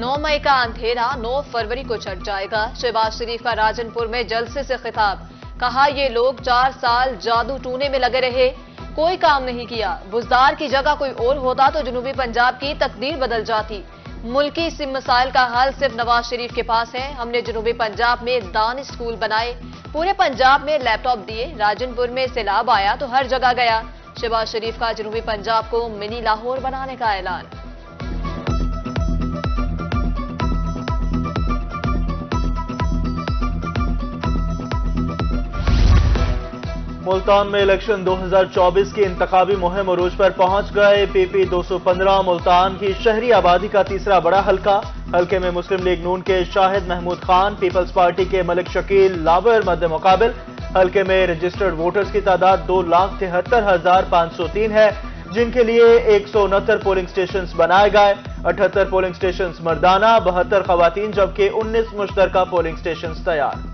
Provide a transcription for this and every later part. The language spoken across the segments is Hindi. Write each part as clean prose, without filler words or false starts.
9 मई का अंधेरा 9 फरवरी को छट जाएगा। शहबाज शरीफ का राजनपुर में जलसे से खिताब, कहा ये लोग 4 साल जादू टूने में लगे रहे, कोई काम नहीं किया। बुजदार की जगह कोई और होता तो जनूबी पंजाब की तकदीर बदल जाती। मुल्की सिम मसाइल का हल सिर्फ नवाज शरीफ के पास है। हमने जनूबी पंजाब में दानिश स्कूल बनाए, पूरे पंजाब में लैपटॉप दिए। राजनपुर में सैलाब आया तो हर जगह गया। शहबाज शरीफ का जनूबी पंजाब को मिनी लाहौर बनाने का ऐलान। मुल्तान में इलेक्शन 2024 की इंतखाबी मुहिम उरूज पर पहुंच गए। PP 215 मुल्तान की शहरी आबादी का तीसरा बड़ा हल्का। हल्के में मुस्लिम लीग नून के शाहिद महमूद खान, पीपल्स पार्टी के मलिक शकील लावर मद्दे मुकाबिल। हल्के में रजिस्टर्ड वोटर्स की तादाद 2,73,503 है, जिनके लिए 169 पोलिंग स्टेशन बनाए गए। 78 पोलिंग स्टेशन मर्दाना, 72 खवातीन, जबकि 19 मुश्तरका पोलिंग स्टेशन तैयार।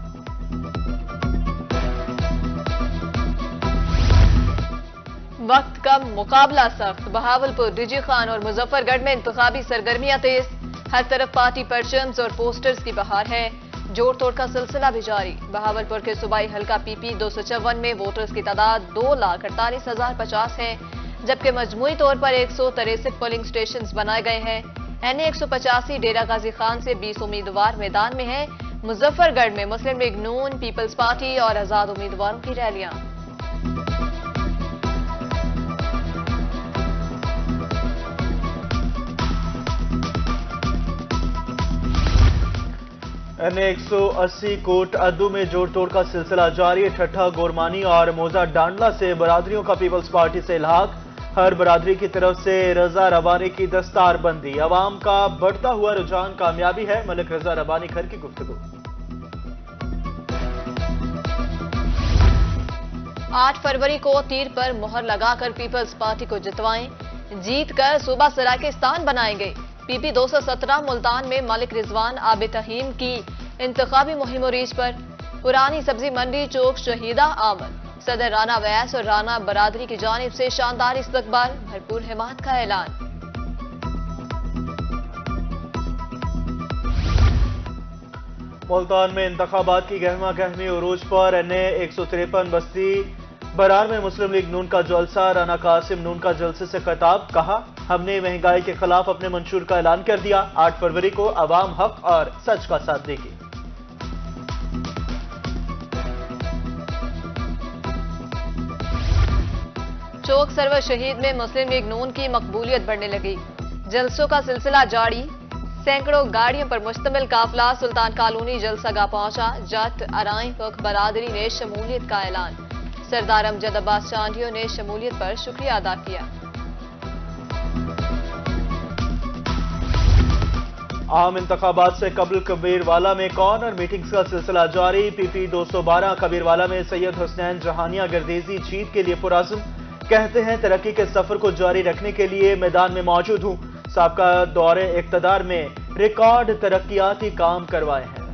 वक्त कम, मुकाबला सख्त। बहावलपुर, डीजी खान और मुजफ्फरगढ़ में इंतखाबी सरगर्मियां तेज। हर तरफ पार्टी परचम्स और पोस्टर्स की बहार है। जोड़ तोड़ का सिलसिला भी जारी। बहावलपुर के सूबाई हल्का PP 254 में वोटर्स की तादाद 2,48,050 है, जबकि मजमूई तौर पर 163 पोलिंग स्टेशन बनाए गए हैं। NA 185 डेरा गाजी खान से 20 उम्मीदवार मैदान में हैं। मुजफ्फरगढ़ में मुस्लिम लीग नून, पीपल्स पार्टी और आजाद उम्मीदवारों की रैलियां। NA 180 कोट अद्दू में जोड़ तोड़ का सिलसिला जारी। ठट्ठा, गोरमानी और मोजा डांडला से बरादरियों का पीपल्स पार्टी से इल्हाक। हर बरादरी की तरफ से रजा रबानी की दस्तारबंदी। अवाम का बढ़ता हुआ रुझान कामयाबी है, मलिक रजा रबानी खर की गुफ्तगू। 8 फरवरी को तीर पर मोहर लगाकर पीपल्स पार्टी को जितवाएं, जीत कर सूबा सराकिस्तान बनाएंगे। PP 217 मुल्तान में मलिक रिजवान आबिद तहीम की इंतखाबी मुहिम उरीज पर। पुरानी सब्जी मंडी चौक शहीदा आमद। सदर राना वैस और राना बरादरी की जानिब से शानदार इस्तकबाल, भरपूर हिमायत का ऐलान। मुल्तान में इंतखाबात की गहमा गहमी उरूज पर। NA 153 बस्ती बरार में मुस्लिम लीग नून का जलसा। राना कासिम नून का जलसे से खिताब, कहा हमने महंगाई के खिलाफ अपने मंशूर का ऐलान कर दिया। 8 फरवरी को अवाम हक और सच का साथ देगी। चौक सरवर शहीद में मुस्लिम लीग नून की मकबूलियत बढ़ने लगी। जलसों का सिलसिला जारी। सैकड़ों गाड़ियों पर मुश्तमिल काफिला सुल्तान कॉलोनी जलसागाह पहुंचा। जट अराई वक्त बरादरी ने शमूलियत का ऐलान। सरदार अमजद अब्बास चांडियों ने शमूलियत पर शुक्रिया अदा किया। आम इंतखाबात से कबल कबीरवाला में कॉर्नर मीटिंग्स का सिलसिला जारी। PP 212 कबीरवाला में सैयद हुसनैन जहानिया गर्देजी जीत के लिए पुरअज़्म। कहते हैं तरक्की के सफर को जारी रखने के लिए मैदान में मौजूद हूं। साबका दौरे इक़्तिदार में रिकॉर्ड तरक्कियाती काम करवाए हैं।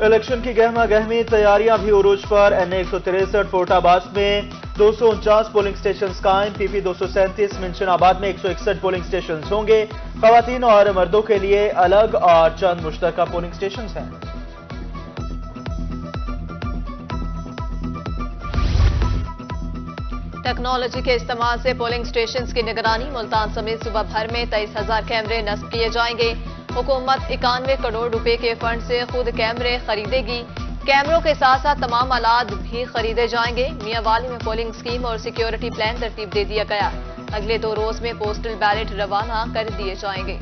इलेक्शन की गहमा गहमी तैयारियां भी उरूज पर। NA 163 फोर्टाबाद में 249 पोलिंग स्टेशन कायम। PP 237 मिंशनाबाद में 161 पोलिंग स्टेशन होंगे। खवातीन और मर्दों के लिए अलग और चंद मुश्तरका पोलिंग स्टेशन हैं। टेक्नोलॉजी के इस्तेमाल से पोलिंग स्टेशन की निगरानी। मुल्तान समेत सूबा भर में 23,000 कैमरे नस्ब किए जाएंगे। हुकूमत 91 करोड़ रुपए के फंड से खुद कैमरे खरीदेगी। कैमरों के साथ साथ तमाम आलात भी खरीदे जाएंगे। मियांवाली में पोलिंग स्कीम और सिक्योरिटी प्लान तरतीब दे दिया गया। अगले 2 रोज में पोस्टल बैलेट रवाना कर दिए जाएंगे।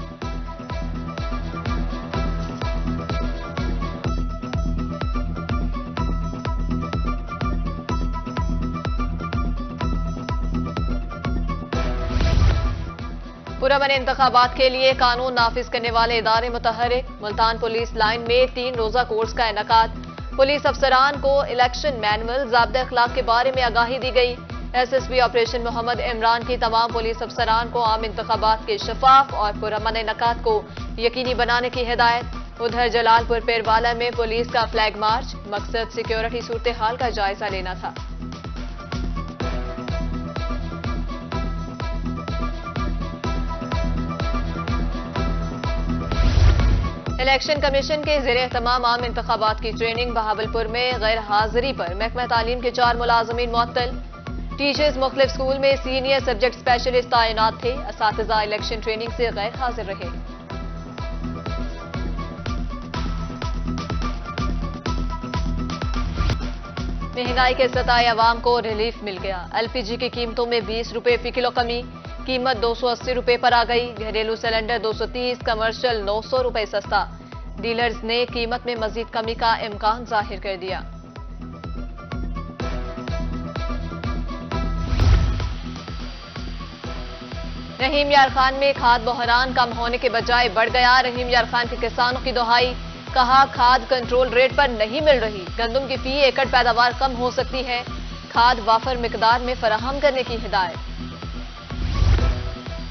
पुरअमन इंतखाबात के लिए कानून नाफिज करने वाले इदारे मुतहरिक। मुल्तान पुलिस लाइन में 3 रोजा कोर्स का इनेकाद। पुलिस अफसरान को इलेक्शन मैनुअल, ज़ाब्ते अखलाक के बारे में आगाही दी गई। SSP ऑपरेशन मोहम्मद इमरान की तमाम पुलिस अफसरान को आम इंतखाबात के शफाफ और पुरअमन इनेकाद को यकीनी बनाने की हिदायत। उधर जलालपुर पेरवाला में पुलिस का फ्लैग मार्च। मकसद सिक्योरिटी सूरत हाल का जायजा लेना था। इलेक्शन कमीशन के ज़ेरे तमाम आम इंतखाबात की ट्रेनिंग बहावलपुर में गैर हाजिरी पर महकमा तालीम के 4 मुलाजमीन मुअत्तल। टीचर्स मुख्तलिफ स्कूल में सीनियर सब्जेक्ट स्पेशलिस्ट तैनात थे। असातिज़ा इलेक्शन ट्रेनिंग से गैर हाजिर रहे। महंगाई के सताए अवाम को रिलीफ मिल गया। एलपीजी की कीमतों में 20 रुपए फी किलो कमी, कीमत 280 रुपए पर आ गई। घरेलू सिलेंडर 230, कमर्शियल 900 रुपए सस्ता। डीलर्स ने कीमत में मजीद कमी का इम्कान जाहिर कर दिया। रहीम यार खान में खाद बहरान कम होने के बजाय बढ़ गया। रहीम यार खान के किसानों की दोहाई, कहा खाद कंट्रोल रेट पर नहीं मिल रही। गंदम की फी एकड़ पैदावार कम हो सकती है। खाद वाफर मिकदार में फराहम करने की हिदायत।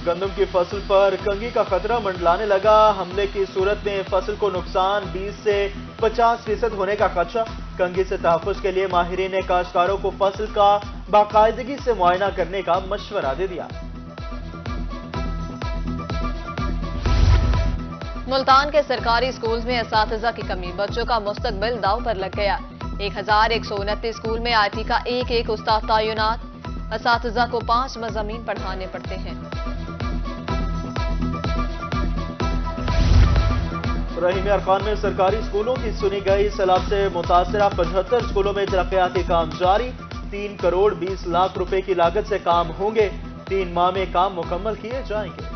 गंदम की फसल पर कंघी का खतरा मंडलाने लगा। हमले की सूरत में फसल को नुकसान 20 से 50% होने का खदशा। कंघी से तहफ़्फ़ुज़ के लिए माहिरीन ने काश्तकारों को फसल का बाकायदगी से मुआयना करने का मशवरा दे दिया। मुल्तान के सरकारी स्कूल में असातिज़ा की कमी, बच्चों का मुस्तकबिल दाव पर लग गया। 1129 स्कूल में IT का एक उस्ताद तैनात। असातिज़ा को 5 मज़ामीन पढ़ाने पड़ते हैं। रहीम यार खान में सरकारी स्कूलों की सुनी गई। सैलाब से मुतासरा 75 स्कूलों में तरक्याती काम जारी। 3 करोड़ 20 लाख रुपए की लागत से काम होंगे। 3 माह में काम मुकम्मल किए जाएंगे।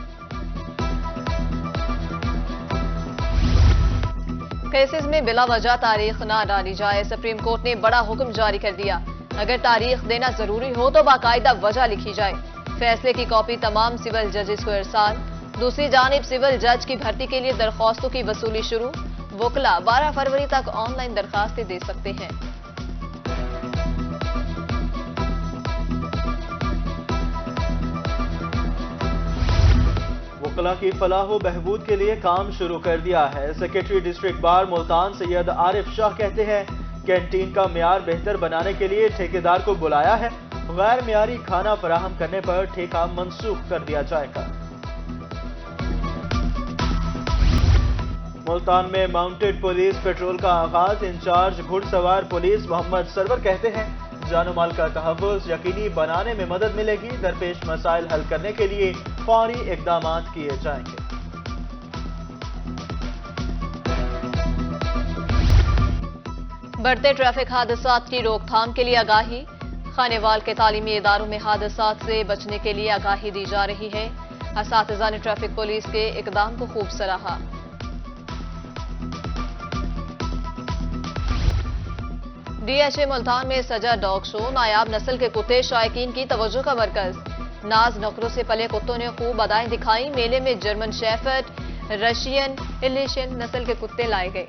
केसेस में बिला वजह तारीख न डाली जाए। सुप्रीम कोर्ट ने बड़ा हुक्म जारी कर दिया। अगर तारीख देना जरूरी हो तो बाकायदा वजह लिखी जाए। फैसले की कॉपी तमाम सिविल जजेस को इरसाल। दूसरी जानिब सिविल जज की भर्ती के लिए दरख्वास्तों की वसूली शुरू। वकला 12 फरवरी तक ऑनलाइन दरखास्तें दे सकते हैं। वकला की फलाह बहबूद के लिए काम शुरू कर दिया है। Secretary district bar Multan Syed Arif Shah कहते हैं कैंटीन का मियार बेहतर बनाने के लिए ठेकेदार को बुलाया है। गैर मियारी खाना फराहम करने पर ठेका मंसूख कर दिया जाएगा। मुल्तान में माउंटेड पुलिस पेट्रोल का आगाज। इंचार्ज घुड़सवार पुलिस मोहम्मद सरवर कहते हैं जानो माल का तहफ़्फ़ुज़ यकीनी बनाने में मदद मिलेगी। दरपेश मसाइल हल करने के लिए फौरी इक़दाम किए जाएंगे। बढ़ते ट्रैफिक हादसात की रोकथाम के लिए आगाही। खानेवाल के तालीमी इदारों में हादसात से बचने के लिए आगाही दी जा रही है। असातिज़ा ने ट्रैफिक पुलिस के इक़दाम को खूब सराहा। DHA मुल्तान में सजा डॉग शो। नायाब नस्ल के कुत्ते शायकीन की तवज्जो का मरकज। नाज नखरों से पले कुत्तों ने खूब अदाएं दिखाई। मेले में जर्मन शेफर्ड, रशियन, इलिशियन नस्ल के कुत्ते लाए गए।